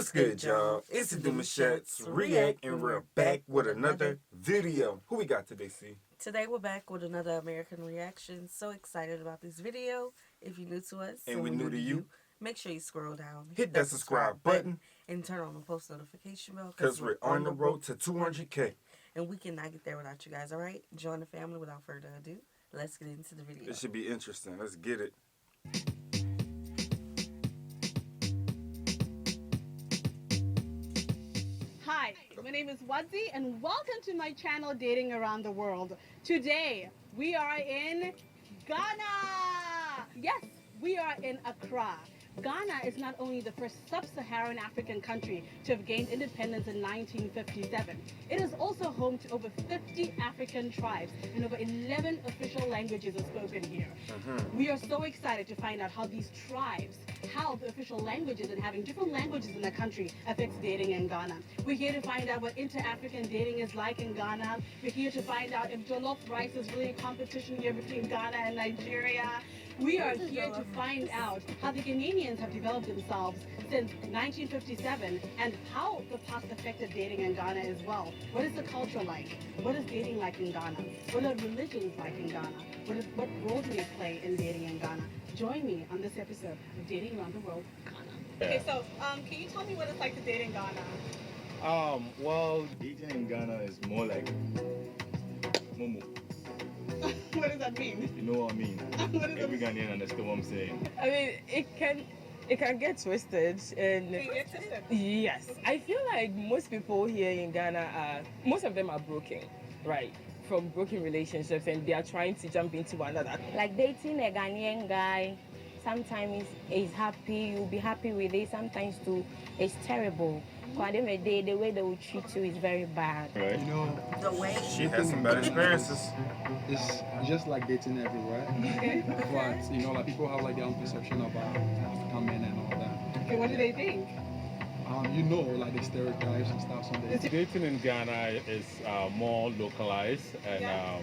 What's good, y'all? It's the Demouchet REACT, and we're back with another video. Who we got today, C? Today we're back with another American reaction. So excited about this video. If you're new to us and we're new to you, make sure you scroll down, hit that subscribe button, and turn on the post notification bell. Because we're on the road to 200K. And we cannot get there without you guys, all right? Join the family without further ado. Let's get into the video. It should be interesting. Let's get it. Hi, my name is Wadzi and welcome to my channel Dating Around the World. Today we are in Ghana. Yes, we are in Accra. Ghana is not only the first sub-Saharan African country to have gained independence in 1957, it is also home to over 50 African tribes and over 11 official languages are spoken here. We are so excited to find out how these tribes, how the official languages and having different languages in the country affects dating in Ghana. We're here to find out what inter-African dating is like in Ghana. We're here to find out if jollof rice is really a competition here between Ghana and Nigeria. We are here to find out how the Ghanaians have developed themselves since 1957 and how the past affected dating in Ghana as well. What is the culture like? What is dating like in Ghana? What are religions like in Ghana? What role do they play in dating in Ghana? Join me on this episode of Dating Around the World, Ghana. Okay, so can you tell me what it's like to date in Ghana? Well, dating in Ghana is more like Momo. What does that mean? You know what I mean? Every Ghanaian understands what I'm saying. I mean, it can get twisted, and Can you get twisted? yes, I feel like most people here in Ghana most of them are broken, right? From broken relationships, and they are trying to jump into another. Like dating a Ghanaian guy, sometimes is happy, you'll be happy with it, sometimes too it's terrible. Because at the end of the day, the way they will treat you is very bad. Right? You know, The way She has some bad experiences. it's just like dating everywhere. But, you know, like people have like their own perception about African men and all that. Okay, what do they think? You know, like the stereotypes and stuff. So they, Dating in Ghana is more localized, and Yeah.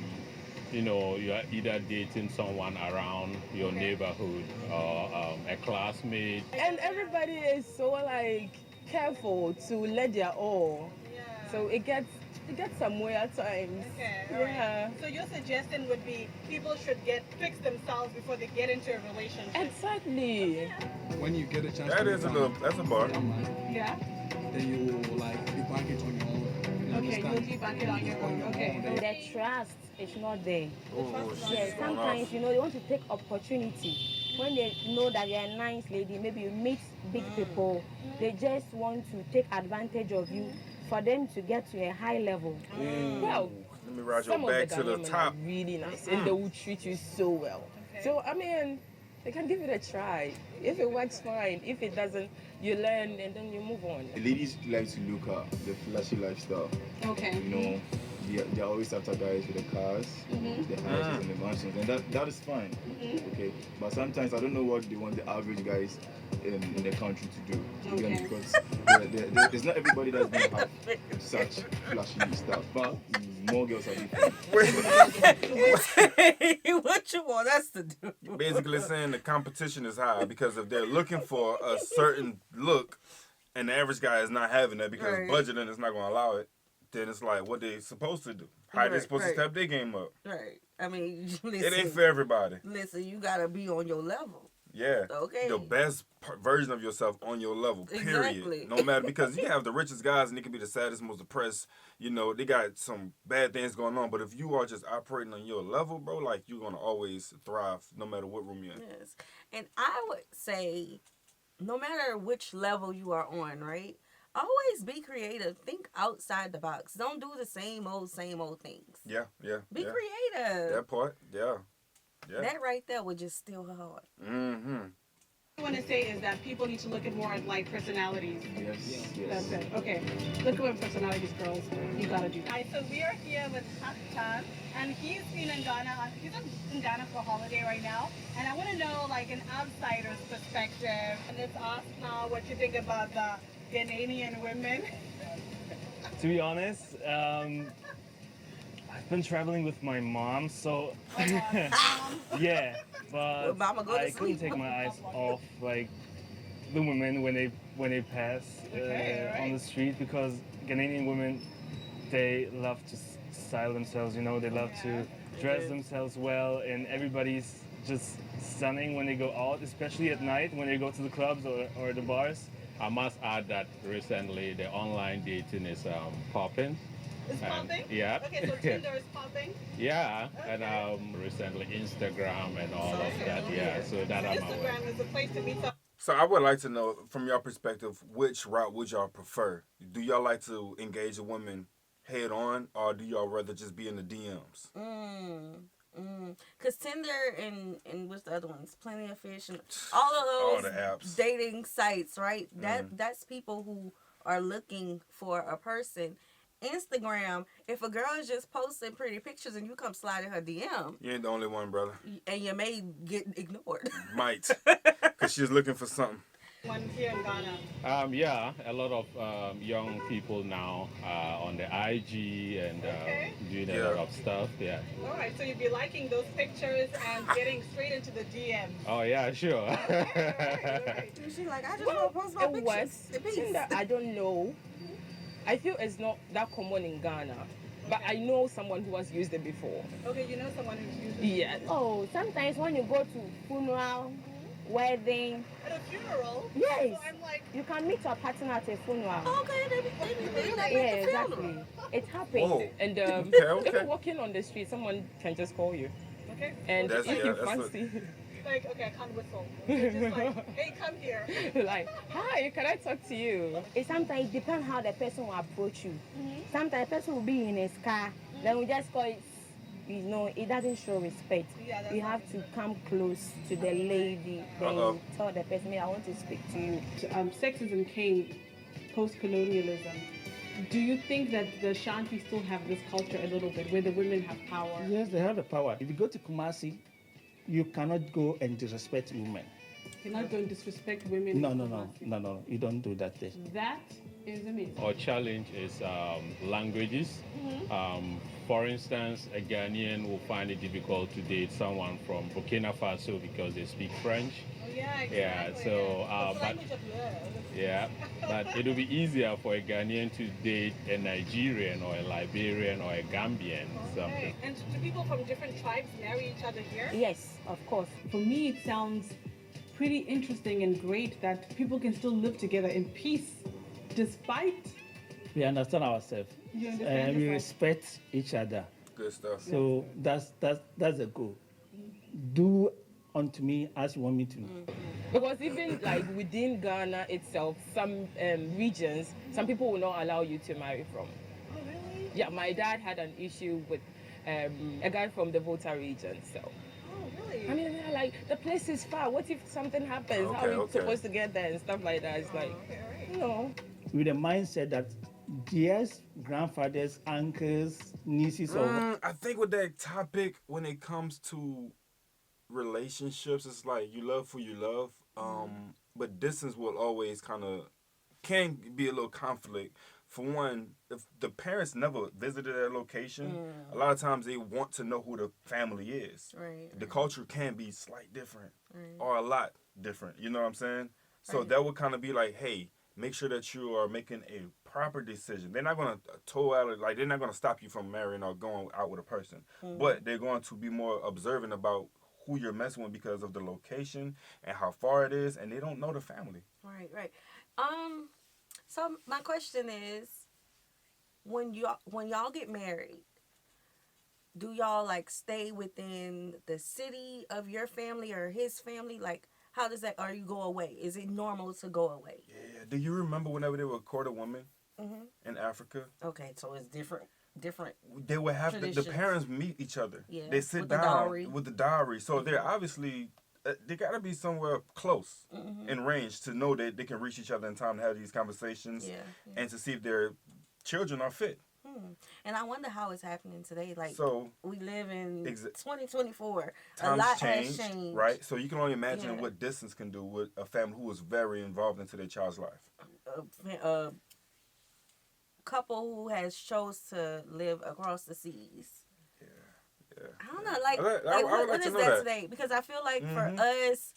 you know, you are either dating someone around your neighborhood or a classmate. And everybody is so like careful to let their all. Yeah. So it gets somewhere at times. Okay, all right. Yeah. So your suggestion would be people should fix themselves before they get into a relationship. Exactly. when you get a chance That to is a become little, that's a bar. young man, Yeah. then you will like debunk it on your own. You Okay, understand? you'll debunk it on your own. Okay. The trust is not there. Oh, Yes, shit. sometimes, you know, they want to take opportunity. When they know that you're a nice lady, maybe you meet big people, they just want to take advantage of you for them to get to a high level. Well, Let me ride your some of back the to the Ghanaian men top. are really nice, and they will treat you so well. Okay. So I mean, they can give it a try. If it works, fine. If it doesn't, you learn and then you move on. The ladies like to look at the flashy lifestyle. Okay. You know, they're always after guys with the cars, the houses, and the mansions, and that is fine. Okay, but sometimes I don't know what they want the average guys in the country to do. Again, Okay. because there's not everybody that's gonna have such flashy stuff, but more girls are different. what you want us to do? Basically saying the competition is high because if they're looking for a certain look and the average guy is not having that because Right. budgeting is not going to allow it, then it's like what they supposed to do. How they Right, supposed right. to step their game up. Right. I mean, listen. It ain't for everybody. Listen, you gotta be on your level. Yeah. Okay. The best version of yourself on your level, period. Exactly. No matter, because you have the richest guys and they can be the saddest, most depressed. You know, they got some bad things going on. But if you are just operating on your level, bro, like you're going to always thrive no matter what room you're in. Yes. And I would say, no matter which level you are on, right? Always be creative. Think outside the box. Don't do the same old things. Yeah, yeah. Be yeah. creative. That part, yeah. Yeah. That right there would just steal her heart. Mm-hmm. What I want to say is that people need to look at more at like personalities. Yes, That's yes. it. Okay. Look at what personalities, girls. You gotta do. Alright, so we are here with Hassan, and he's been in Ghana. He's in Ghana for a holiday right now, and I want to know, like, an outsider's perspective. And let's ask now what you think about the Ghanaian women. To be honest, I've been traveling with my mom, so yeah, Well, but mama, go to I couldn't sleep. take my eyes off like the women when they pass on the street, because Ghanaian women, they love to style themselves. You know, they love to dress themselves well, and everybody's just stunning when they go out, especially at night when they go to the clubs or the bars. I must add that recently the online dating is popping. It's popping? Yeah. Okay, so Tinder is popping? Yeah, Okay. and recently Instagram and all of that. Yeah, so that I'm aware. Instagram is the place to meet up. So I would like to know, from your perspective, which route would y'all prefer? Do y'all like to engage a woman head on, or do y'all rather just be in the DMs? Cause Tinder and what's the other ones? Plenty of Fish and all of those the apps. dating sites, right? That's people who are looking for a person. Instagram, if a girl is just posting pretty pictures and you come slide in her DM, You ain't the only one, brother. and you may get ignored. Might, cause she's looking for something. One here in Ghana. Yeah, a lot of young people now on the IG and doing a lot of stuff. Yeah. All right, so you'd be liking those pictures and getting straight into the DM. Oh yeah, sure. She like, I just want to post my It pictures. was Tinder, I don't know. I feel it's not that common in Ghana, but I know someone who has used it before. Okay, you know someone who's using Yeah. Oh, sometimes when you go to funeral, wedding, At a funeral? yes, So I'm like, you can meet your partner at a funeral. Okay, they like Yeah, at the exactly. funeral. It happens. Whoa. And Okay. even walking on the street, someone can just call you. okay. And That's- if yeah, you that's what- fancy, Like, okay, I can't whistle. They're just like, hey, come here. like, hi, can I talk to you? It sometimes depends how the person will approach you. Sometimes the person will be in his car, then we just call it, you know, it doesn't show respect. Yeah, that's You have to come close to the lady, then Uh-oh. you tell the person, "Hey, I want to speak to you." Sexism came post-colonialism. Do you think that the Shanti still have this culture a little bit, where the women have power? Yes, they have the power. If you go to Kumasi, you cannot go and disrespect women. You're not going to disrespect women. No. You don't do that there. That is amazing. Our challenge is languages. For instance, a Ghanaian will find it difficult to date someone from Burkina Faso because they speak French. Oh, yeah, exactly. Yeah, so but Language of love. yeah, but it will be easier for a Ghanaian to date a Nigerian or a Liberian or a Gambian. Something. Okay. And do people from different tribes marry each other here? Yes, of course. For me, it sounds pretty interesting and great that people can still live together in peace despite. We understand ourselves. You understand We yourself. respect each other. Good stuff. So that's the goal. Do unto me as you want me to. Because even like within Ghana itself, some regions, some people will not allow you to marry from. Oh, really? Yeah, my dad had an issue with a guy from the Volta region. So, Oh, really? I mean, they're like, the place is far. What if something happens? How are we Okay. supposed to get there and stuff like that? It's like, Okay, all right. you know. With the mindset that yes, grandfathers, uncles, nieces, or I think with that topic, when it comes to relationships, it's like you love who you love, but distance will always can be a little conflict. For one, if the parents never visited their location, a lot of times they want to know who the family is. Right. The culture can be slight different Right. or a lot different. You know what I'm saying? So Right. that would kind of be like, hey, make sure that you are making a proper decision. They're not going to toe out, like they're not going to stop you from marrying or going out with a person, but they're going to be more observant about who you're messing with because of the location and how far it is, and they don't know the family. Right. So my question is, when y'all get married, do y'all like stay within the city of your family or his family? Like, how does that? Or you go away? Is it normal to go away? Yeah. Do you remember whenever they would court a woman in Africa? Okay, so it's different. They would have the Traditions. parents meet each other. Yeah, They sit with the down dowry. with the dowry. So they're obviously they got to be somewhere close in range to know that they can reach each other in time to have these conversations Yeah. and to see if their children are fit. And I wonder how it's happening today. Like, So we live in Exa- 2024. A times lot changed, has changed. right? So you can only imagine Yeah. what distance can do with a family who was very involved into their child's life. A couple who has chose to live across the seas. Yeah. I don't know, like, I would like what to is know that that. today? Because I feel like for us,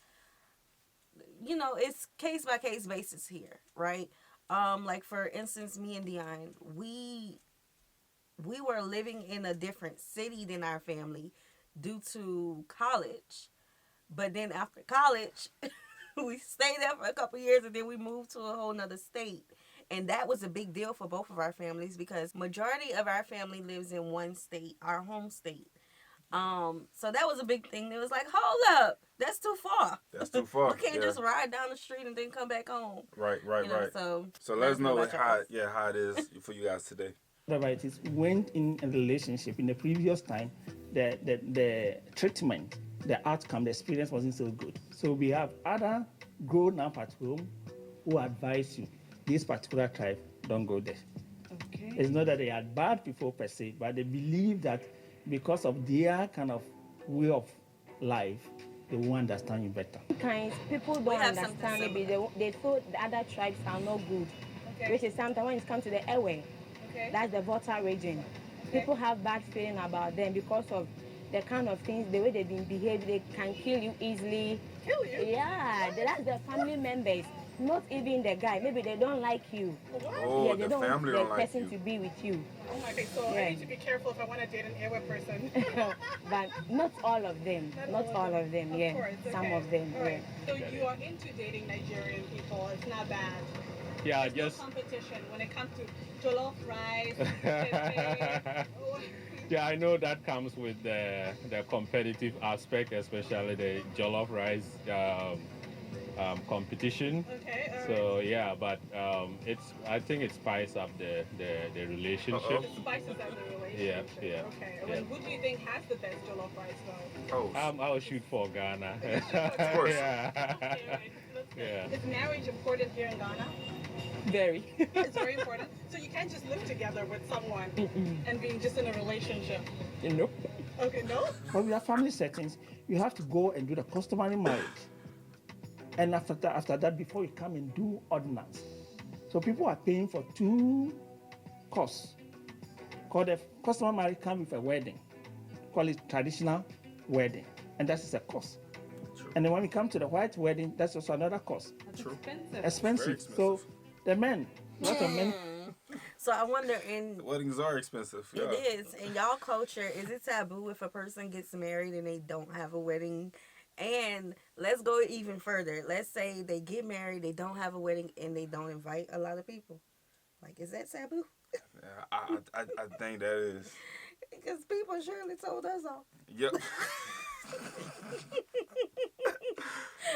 you know, it's case by case basis here, right? Like for instance, me and Dion, we were living in a different city than our family due to college. But then after college, we stayed there for a couple years and then we moved to a whole nother state. And that was a big deal for both of our families because majority of our family lives in one state, our home state. So that was a big thing. It was like, hold up, that's too far. That's too far. We can't yeah. just ride down the street and then come back home. Right. You know, Right. So let us know about how yours. how it is for you guys today. Whatever it is, went in a relationship in the previous time, the treatment, the outcome, the experience wasn't so good. So we have other grown up at home who advise you, this particular tribe, don't go there. Okay. It's not that they are bad people per se, but they believe that because of their kind of way of life, they will understand you better. Kinds people We don't have understand. something Maybe they thought the other tribes are not good, Okay. which is sometimes when it comes to the Ewe, Okay. that's the Volta region. Okay. People have bad feeling about them because of the kind of things, the way they've been behaved. They can kill you easily. Kill you? Yeah, that's the family members. Not even the guy. Maybe they don't like you. Oh, Yeah, they the don't want family the don't like person you. to be with you. Oh my God. So I Yeah. need to be careful if I want to date an Ewe person. But not all of them. Not all of them. Of Yeah, course, some okay. of them. All right. Yeah. So you are into dating Nigerian people. It's not bad. Yeah, There's just no competition when it comes to jollof rice, tempeh. yeah, I know that comes with the competitive aspect, especially the jollof rice competition. Okay, all right. So yeah, but I think it spices up the relationship. It spices up the relationship. Yeah. Okay. Yeah. And who do you think has the best jollof rice though? Oh, I'll shoot for Ghana. of course. Yeah. Okay, right. Yeah. Is marriage important here in Ghana? Very. It's very important. So you can't just live together with someone and being just in a relationship. Nope. Okay, no? When we have family settings, you have to go and do the customary marriage. And after that, before you come and do ordinance. So people are paying for two costs. Called the customary marriage come with a wedding. Call it traditional wedding. And that is a cost. True. And then when we come to the white wedding, that's also another cost. That's True. expensive. Expensive. Very expensive. So the men, lots of men. So I wonder in Weddings are expensive. Yeah. it is in y'all culture, is it taboo if a person gets married and they don't have a wedding? And let's go even further. Let's say they get married, they don't have a wedding, and they don't invite a lot of people. Like, is that taboo? Yeah, I think that is. Because people surely told us all. Yep.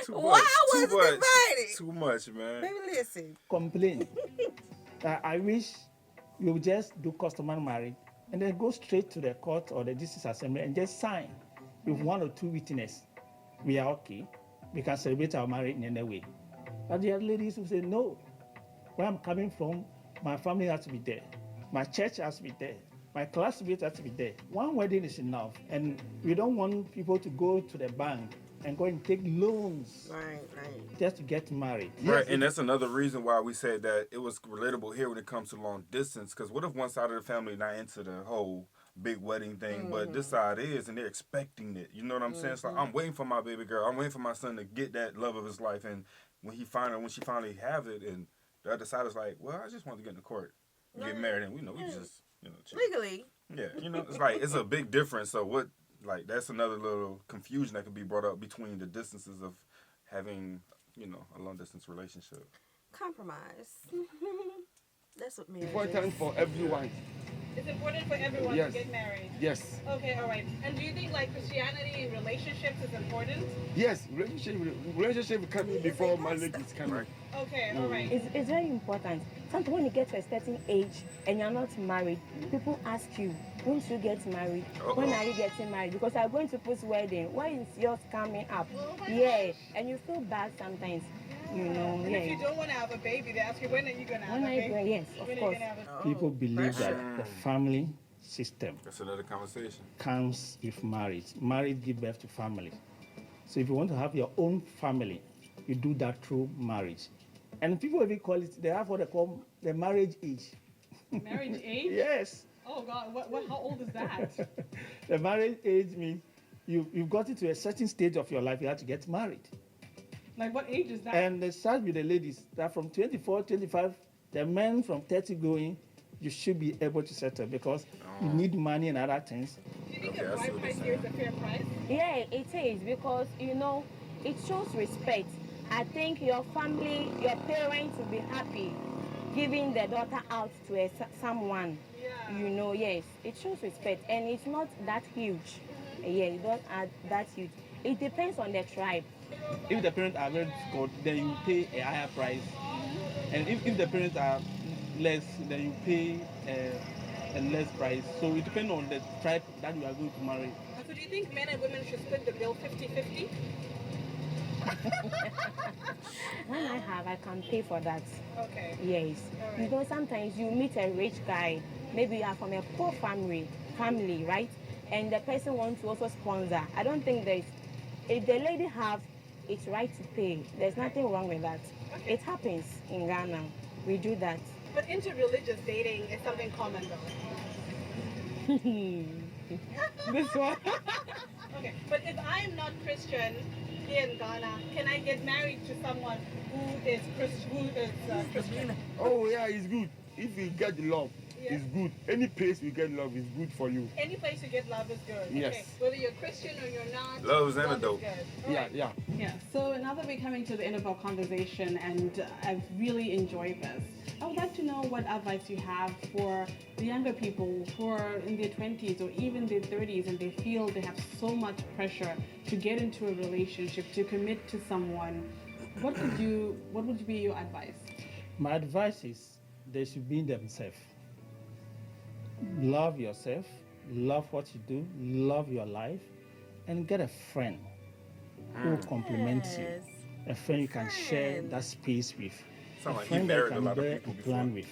Too Why too wasn't much, invited? Too much, man. Baby, listen. Complain. I wish you would just do customary marriage and then go straight to the court or the district assembly and just sign with one or two witnesses. We are okay. We can celebrate our marriage in any way. But there are ladies who say, no, where I'm coming from, my family has to be there. My church has to be there. My classmates has to be there. One wedding is enough. And we don't want people to go to the bank and go and take loans Right. just to get married. Right, and that's another reason why we said that it was relatable here when it comes to long distance. Because what if one side of the family not into the whole big wedding thing, but this side is, and they're expecting it. You know what I'm saying? It's like, I'm waiting for my baby girl. I'm waiting for my son to get that love of his life. And when she finally have it, and the other side is like, well, I just want to get in the court and get married, and we just chill. Legally. Yeah, it's like it's a big difference. So what? Like that's another little confusion that could be brought up between the distances of having, a long distance relationship. Compromise. That's what marriage Important is. for everyone. It's important for everyone Yes. to get married. Yes. Okay, all right. And do you think like Christianity in relationships is important? Yes. Relationship coming before marriage is coming. Okay, all right. It's very important. Sometimes when you get to a certain age and you're not married, people ask you, won't you get married? When are you getting married? Because I'm going to put wedding. Why is yours coming up? Yeah, and you feel bad sometimes. And if you don't want to have a baby, they ask you, when are you going to have When a are you baby? going? Yes, of When are you course. going to have a People believe that the family system That's another conversation. comes with marriage. Marriage gives birth to family. So if you want to have your own family, you do that through marriage. And people even call it, they have what they call the marriage age. marriage age? Yes. Oh God, how old is that? The marriage age means you've got it to a certain stage of your life, you have to get married. Like what age is that? And they start with the ladies that from 24, 25, the men from 30 going, you should be able to settle because you need money and other things. Do you think the bride price here is a fair price? Yeah, it is because it shows respect. I think your family, your parents will be happy giving the daughter out to someone. Yeah. Yes, it shows respect and it's not that huge. Yeah, you don't add that huge. It depends on the tribe. If the parents are very good, then you pay a higher price. And if the parents are less, then you pay a less price. So it depends on the tribe that you are going to marry. So do you think men and women should split the bill 50-50? When I can pay for that. Okay. Yes. Right. Sometimes you meet a rich guy, maybe you are from a poor family, right? And the person wants to also sponsor. I don't think if the lady have its right to pay, there's nothing wrong with that. Okay. It happens in Ghana. We do that. But interreligious dating is something common though. This one. Okay, but if I'm not Christian here in Ghana, can I get married to someone who is Christian? Oh yeah, it's good. If you get love, Yeah. it's good. Any place you get love is good for you. Any place you get love is good. Yes. Okay. Whether you're Christian or you're not. Love is love antidote. good. All Yeah, right. yeah. Yeah. So now that we're coming to the end of our conversation, and I've really enjoyed this, I would like to know what advice you have for the younger people who are in their 20s or even their 30s, and they feel they have so much pressure to get into a relationship, to commit to someone. What would be your advice? My advice is they should be themselves. Love yourself, love what you do, love your life, and get a friend who compliments you. A friend you can share that space with. Sound a like he friend that married you a can lot of bear people a before. plan with.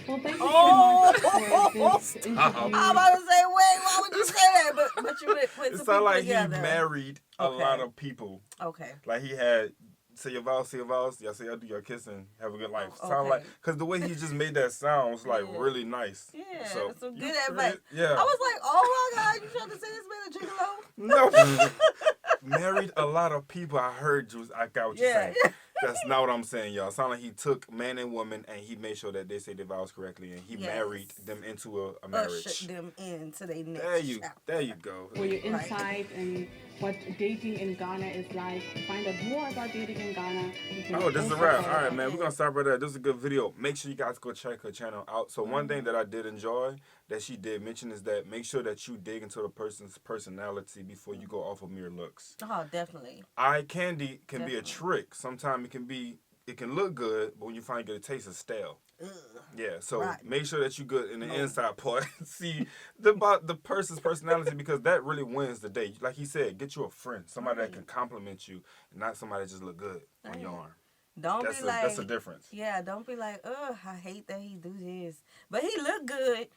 Well, thank you so much for this interview. I'm about to say, wait, why would you say that? But you put some It people sounds like together. he married a lot of people. Okay. Like he had say your vows, y'all say y'all do your kissing, have a good life. Sound like, because the way he just made that sound was like really nice. Yeah, so some good advice. Yeah. I was like, oh my God, you trying to say this man a gigolo? No. Married a lot of people. I heard you. I got what you're saying. That's not what I'm saying, y'all. Sound like he took man and woman and he made sure that they say their vows correctly and he married them into a marriage. Ushered them into their next chapter. There you go. For your insight and what dating in Ghana is like. To find out more about dating in Ghana. Oh, this is a wrap. All right, man. We're going to stop right there. This is a good video. Make sure you guys go check her channel out. So one thing that I did enjoy that she did mention is that make sure that you dig into the person's personality before you go off of mere looks. Oh, definitely. Eye candy can be a trick. Sometimes it can look good, but when you finally get a taste, it's stale. Ugh. Yeah, so Right. make sure that you good in the inside part. See about the person's personality because that really wins the day. Like he said, get you a friend, somebody that can compliment you, not somebody that just look good on your arm. That's a difference. Yeah, don't be like, ugh, I hate that he do this, but he look good.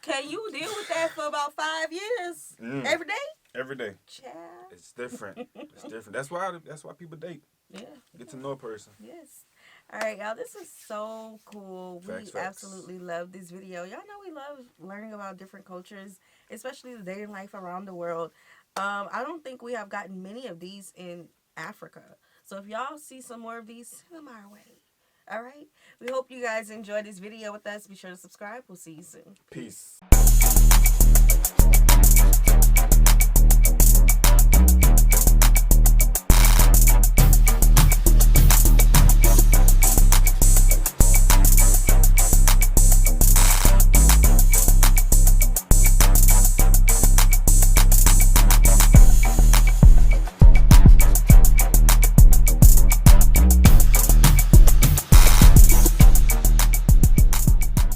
Can you deal with that for about 5 years every day? Every day. Child. It's different. It's different. That's why people date. Yeah. Get to know a person. Yes. All right, y'all. This is so cool. Facts. Absolutely love this video. Y'all know we love learning about different cultures, especially the dating life around the world. I don't think we have gotten many of these in Africa. So if y'all see some more of these, send them our way. All right. We hope you guys enjoyed this video with us. Be sure to subscribe. We'll see you soon. Peace.